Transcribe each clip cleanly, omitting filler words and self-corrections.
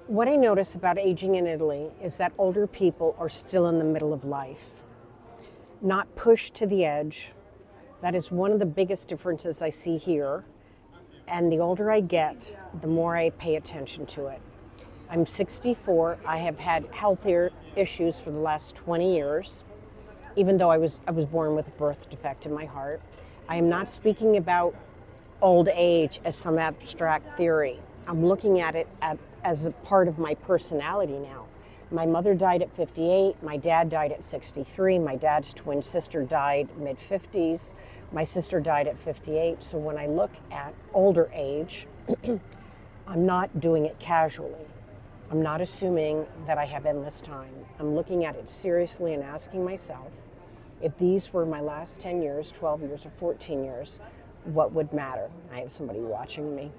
What I notice about aging in Italy is that older people are still in the middle of life, not pushed to the edge. That is one of the biggest differences I see here. And the older I get, the more I pay attention to it. I'm 64. I have had healthier issues for the last 20 years, even though I was born with a birth defect in my heart. I am not speaking about old age as some abstract theory. I'm looking at it as a part of my personality now. My mother died at 58. My dad died at 63. My dad's twin sister died mid-50s. My sister died at 58. So when I look at older age, I'm not doing it casually. I'm not assuming that I have endless time. I'm looking at it seriously and asking myself, if these were my last 10 years, 12 years, or 14 years, what would matter? I have somebody watching me.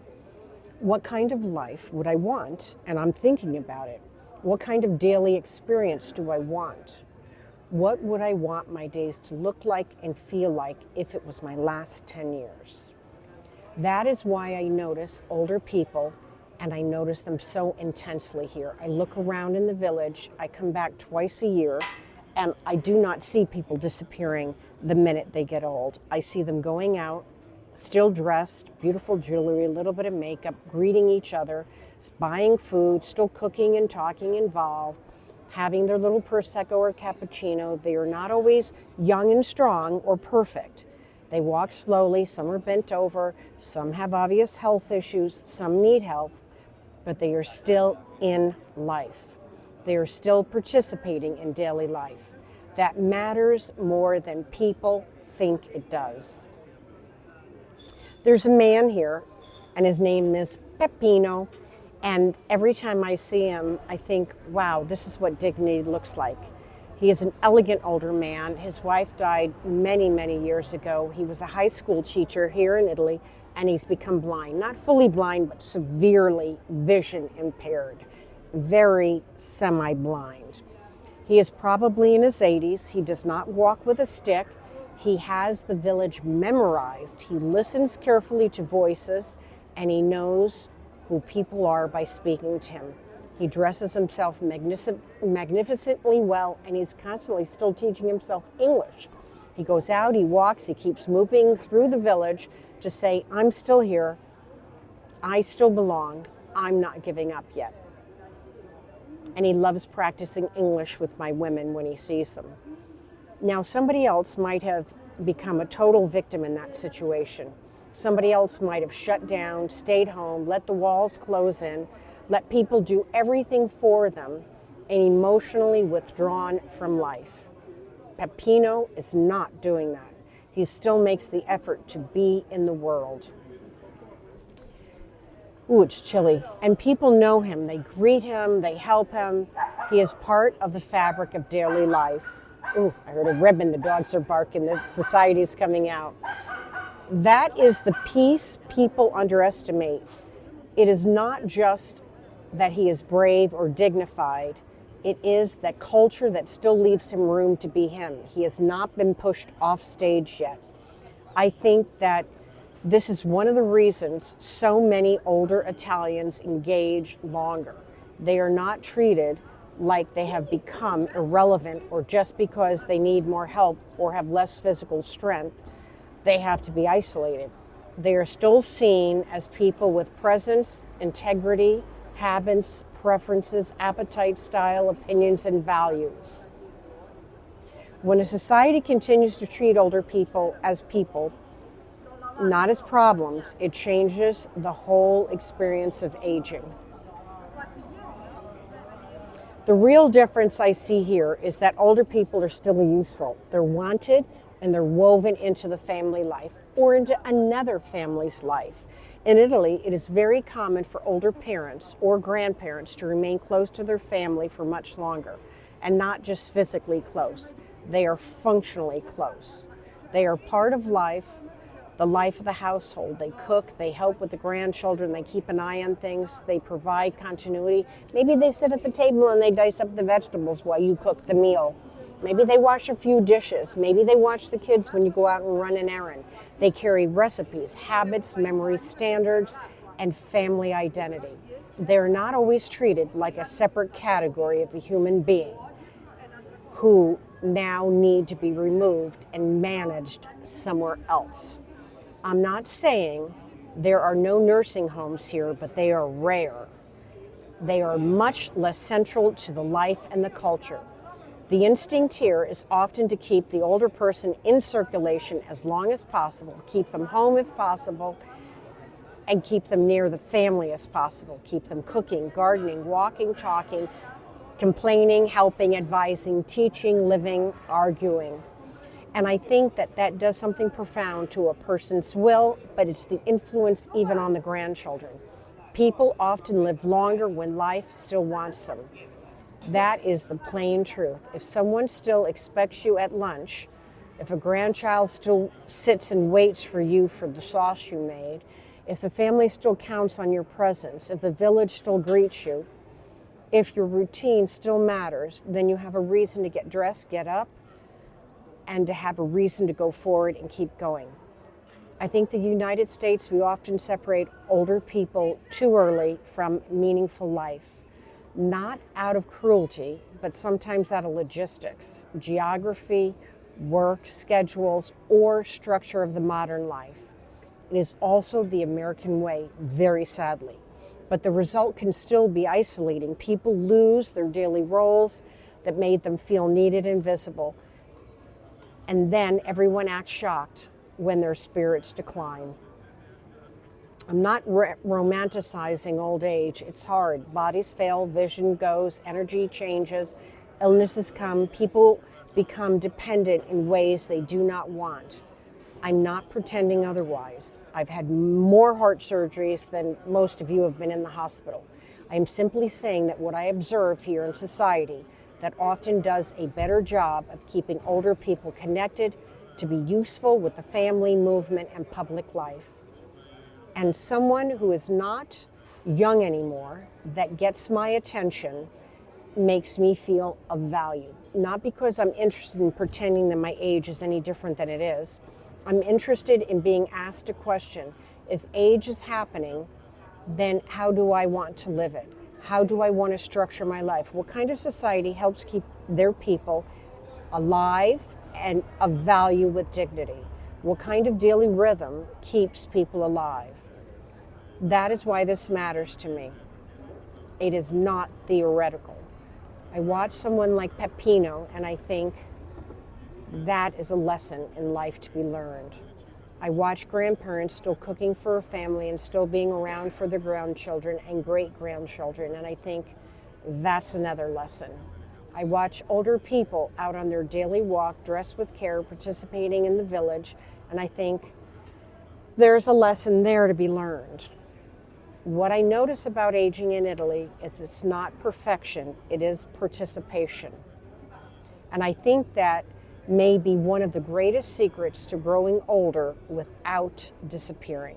What kind of life would I want? And I'm thinking about it. What kind of daily experience do I want? What would I want my days to look like and feel like if it was my last 10 years? That is why I notice older people, and I notice them so intensely here. I look around in the village, I come back twice a year, and I do not see people disappearing the minute they get old. I see them going out, still dressed, beautiful jewelry, a little bit of makeup, greeting each other, buying food, still cooking and talking involved, having their little Prosecco or cappuccino. They are not always young and strong or perfect. They walk slowly, some are bent over, some have obvious health issues, some need help, but they are still in life. They are still participating in daily life. That matters more than people think it does. There's a man here, and his name is Peppino, and every time I see him, I think, wow, this is what dignity looks like. He is an elegant older man. His wife died many, many years ago. He was a high school teacher here in Italy, and he's become blind. Not fully blind, but severely vision impaired, very semi-blind. He is probably in his 80s. He does not walk with a stick. He has the village memorized. He listens carefully to voices, and he knows who people are by speaking to him. He dresses himself magnificently well, and he's constantly still teaching himself English. He goes out, he walks, he keeps moving through the village to say, I'm still here, I still belong, I'm not giving up yet. And he loves practicing English with my women when he sees them. Now, somebody else might have become a total victim in that situation. Somebody else might have shut down, stayed home, let the walls close in, let people do everything for them, and emotionally withdrawn from life. Peppino is not doing that. He still makes the effort to be in the world. Ooh, it's chilly. And people know him. They greet him, they help him. He is part of the fabric of daily life. Ooh, I heard a ribbon. The dogs are barking. The society's coming out. That is the piece people underestimate. It is not just that he is brave or dignified. It is that culture that still leaves him room to be him. He has not been pushed off stage yet. I think that this is one of the reasons so many older Italians engage longer. They are not treated like they have become irrelevant or just because they need more help or have less physical strength, they have to be isolated. They are still seen as people with presence, integrity, habits, preferences, appetite, style, opinions, and values. When a society continues to treat older people, not as problems, it changes the whole experience of aging. The real difference I see here is that older people are still useful. They're wanted and they're woven into the family life or into another family's life. In Italy, it is very common for older parents or grandparents to remain close to their family for much longer, and not just physically close. They are functionally close. They are part of life, the life of the household. They cook, they help with the grandchildren, they keep an eye on things, they provide continuity. Maybe they sit at the table and they dice up the vegetables while you cook the meal. Maybe they wash a few dishes. Maybe they watch the kids when you go out and run an errand. They carry recipes, habits, memories, standards, and family identity. they're not always treated like a separate category of a human being who now need to be removed and managed somewhere else. I'm not saying there are no nursing homes here, but they are rare. They are much less central to the life and the culture. The instinct here is often to keep the older person in circulation as long as possible, keep them home if possible, and keep them near the family as possible. Keep them cooking, gardening, walking, talking, complaining, helping, advising, teaching, living, arguing. And I think that that does something profound to a person's will, but it's the influence even on the grandchildren. People often live longer when life still wants them. That is the plain truth. If someone still expects you at lunch, if a grandchild still sits and waits for you for the sauce you made, if the family still counts on your presence, if the village still greets you, if your routine still matters, then you have a reason to get dressed, get up, and to have a reason to go forward and keep going. I think the United States, we often separate older people too early from meaningful life, not out of cruelty, but sometimes out of logistics, geography, work, schedules, or structure of the modern life. It is also the American way, very sadly. But the result can still be isolating. People lose their daily roles that made them feel needed and visible. And then everyone acts shocked when their spirits decline. I'm not romanticizing old age. It's hard. Bodies fail, vision goes, energy changes, illnesses come, people become dependent in ways they do not want. I'm not pretending otherwise. I've had more heart surgeries than most of you have been in the hospital. I'm simply saying that what I observe here in society that often does a better job of keeping older people connected to be useful with the family movement and public life. And someone who is not young anymore that gets my attention makes me feel of value. Not because I'm interested in pretending that my age is any different than it is. I'm interested in being asked a question. If age is happening, then how do I want to live it? How do I want to structure my life? What kind of society helps keep their people alive and of value with dignity? What kind of daily rhythm keeps people alive? That is why this matters to me. It is not theoretical. I watch someone like Peppino and I think that is a lesson in life to be learned. I watch grandparents still cooking for a family and still being around for their grandchildren and great-grandchildren, and I think that's another lesson. I watch older people out on their daily walk, dressed with care, participating in the village, and I think there's a lesson there to be learned. What I notice about aging in Italy is it's not perfection, it is participation. And I think that may be one of the greatest secrets to growing older without disappearing.